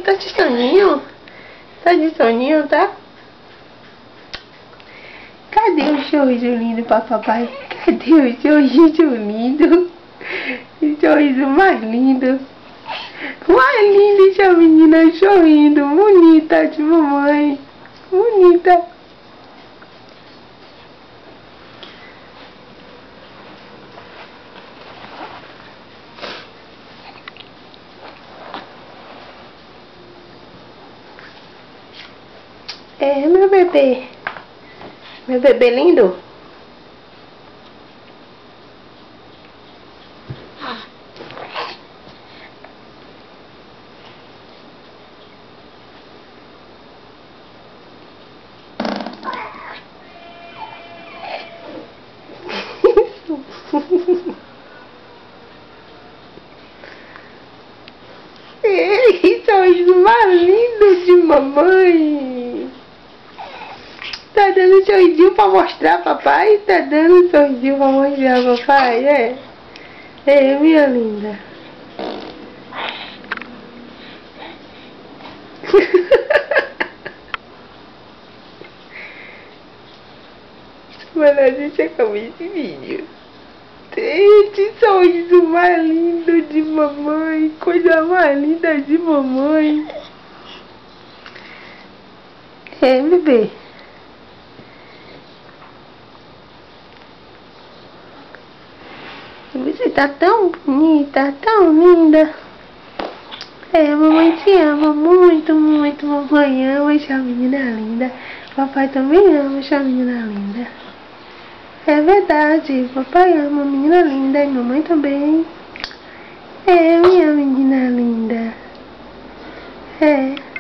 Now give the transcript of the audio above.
tá de soninho? Tá de soninho, tá? Cadê o sorriso lindo pra papai? Cadê o sorriso lindo? O sorriso mais lindo. Mais lindo essa menina sorrindo. Bonita de mamãe. Bonita. É, meu bebê. Meu bebê lindo. Ei, sorriso mais lindo de mamãe. Tá dando sorrisinho pra mostrar, papai? Tá dando sorrisinho pra mostrar, papai? É. É, minha linda. Mano, a gente acabou esse vídeo. Esse sorriso mais lindo de mamãe. Coisa mais linda de mamãe. É, bebê. Você tá tão bonita, tão linda. É, mamãe te ama muito, muito. Mamãe ama essa menina linda. Papai também ama essa menina linda. É verdade, papai ama a menina linda e mamãe também. É, minha menina linda. É.